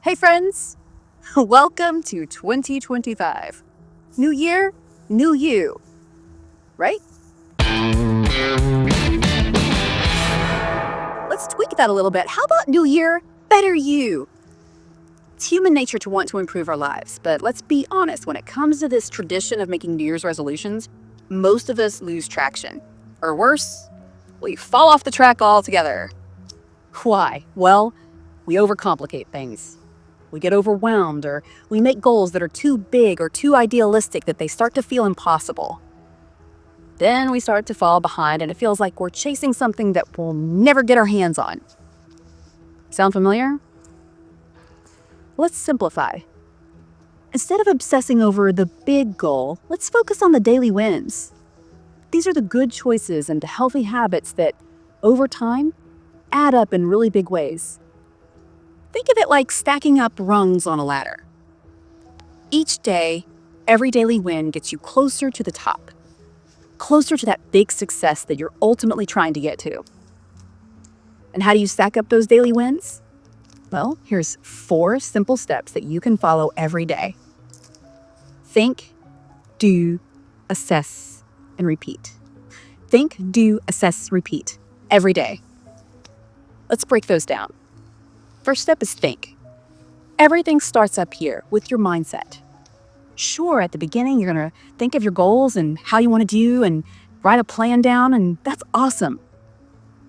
Hey friends, welcome to 2025. New year, new you, right? Let's tweak that a little bit. How about new year, better you? It's human nature to want to improve our lives, but let's be honest, when it comes to this tradition of making New Year's resolutions, most of us lose traction. Or worse, we fall off the track altogether. Why? Well, we overcomplicate things. We get overwhelmed, or we make goals that are too big or too idealistic that they start to feel impossible. Then we start to fall behind, and it feels like we're chasing something that we'll never get our hands on. Sound familiar? Let's simplify. Instead of obsessing over the big goal, let's focus on the daily wins. These are the good choices and the healthy habits that, over time, add up in really big ways. Think of it like stacking up rungs on a ladder. Each day, every daily win gets you closer to the top, closer to that big success that you're ultimately trying to get to. And how do you stack up those daily wins? Well, here's 4 simple steps that you can follow every day. Think, do, assess, and repeat. Think, do, assess, repeat every day. Let's break those down. First step is think. Everything starts up here with your mindset. Sure, at the beginning, you're going to think of your goals and how you want to do and write a plan down, and that's awesome.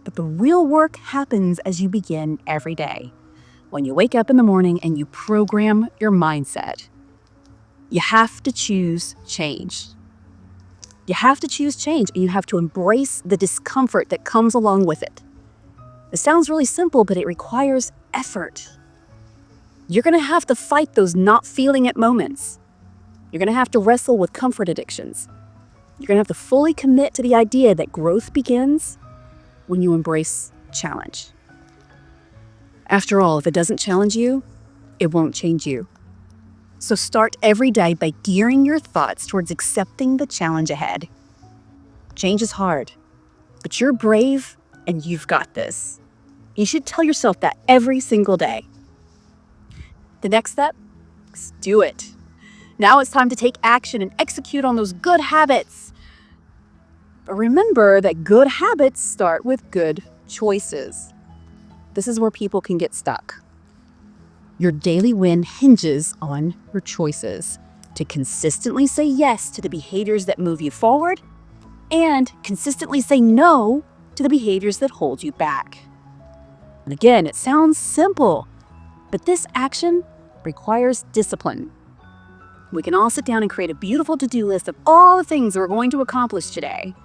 But the real work happens as you begin every day. When you wake up in the morning and you program your mindset, you have to choose change. You have to choose change, and you have to embrace the discomfort that comes along with it. It sounds really simple, but it requires effort. You're going to have to fight those not feeling it moments. You're going to have to wrestle with comfort addictions. You're going to have to fully commit to the idea that growth begins when you embrace challenge. After all, if it doesn't challenge you, it won't change you. So start every day by gearing your thoughts towards accepting the challenge ahead. Change is hard, but you're brave and you've got this. You should tell yourself that every single day. The next step is do it. Now it's time to take action and execute on those good habits. But remember that good habits start with good choices. This is where people can get stuck. Your daily win hinges on your choices to consistently say yes to the behaviors that move you forward and consistently say no to the behaviors that hold you back. And again, it sounds simple, but this action requires discipline. We can all sit down and create a beautiful to-do list of all the things we're going to accomplish today.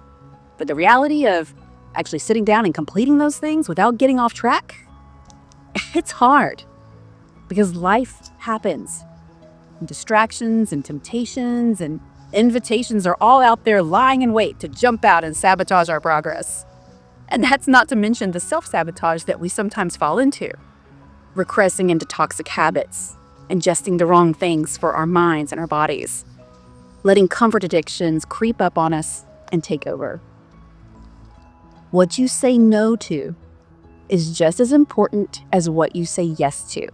But the reality of actually sitting down and completing those things without getting off track, it's hard because life happens. And distractions and temptations and invitations are all out there lying in wait to jump out and sabotage our progress. And that's not to mention the self-sabotage that we sometimes fall into. Regressing into toxic habits, ingesting the wrong things for our minds and our bodies, letting comfort addictions creep up on us and take over. What you say no to is just as important as what you say yes to.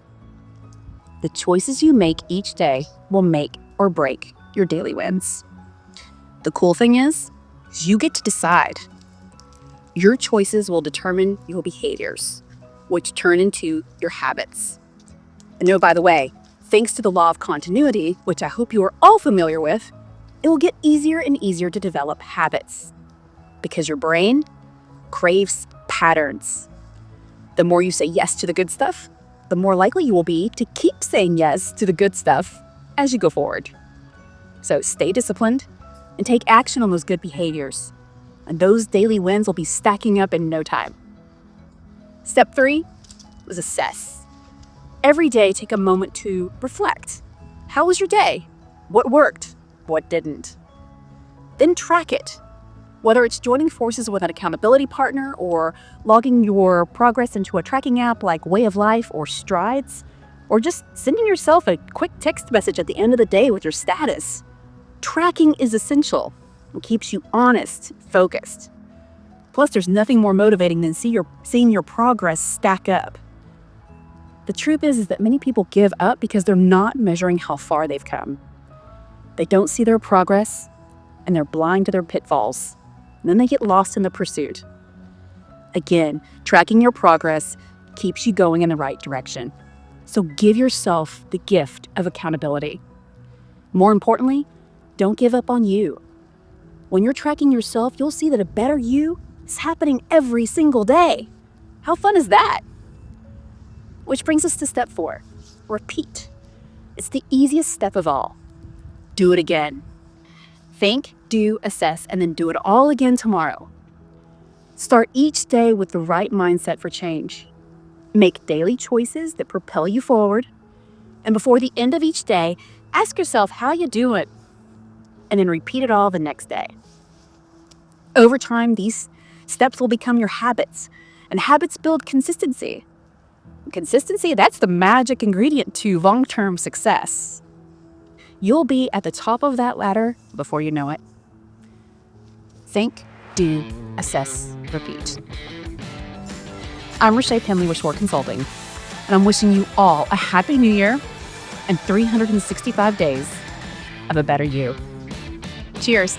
The choices you make each day will make or break your daily wins. The cool thing is, you get to decide. Your choices will determine your behaviors, which turn into your habits. And oh, by the way, thanks to the law of continuity, which I hope you are all familiar with, it will get easier and easier to develop habits because your brain craves patterns. The more you say yes to the good stuff, the more likely you will be to keep saying yes to the good stuff as you go forward. So stay disciplined and take action on those good behaviors, and those daily wins will be stacking up in no time. Step 3 was assess. Every day, take a moment to reflect. How was your day? What worked? What didn't? Then track it. Whether it's joining forces with an accountability partner or logging your progress into a tracking app like Way of Life or Strides, or just sending yourself a quick text message at the end of the day with your status. Tracking is essential. It keeps you honest, focused. Plus, there's nothing more motivating than seeing your progress stack up. The truth is that many people give up because they're not measuring how far they've come. They don't see their progress, and they're blind to their pitfalls. And then they get lost in the pursuit. Again, tracking your progress keeps you going in the right direction. So give yourself the gift of accountability. More importantly, don't give up on you. When you're tracking yourself, you'll see that a better you is happening every single day. How fun is that? Which brings us to step 4, repeat. It's the easiest step of all. Do it again. Think, do, assess, and then do it all again tomorrow. Start each day with the right mindset for change. Make daily choices that propel you forward. And before the end of each day, ask yourself how you do it, and then repeat it all the next day. Over time, these steps will become your habits, and habits build consistency. Consistency, that's the magic ingredient to long-term success. You'll be at the top of that ladder before you know it. Think, do, assess, repeat. I'm Rachea Pendley with Short Consulting, and I'm wishing you all a happy new year and 365 days of a better you. Cheers.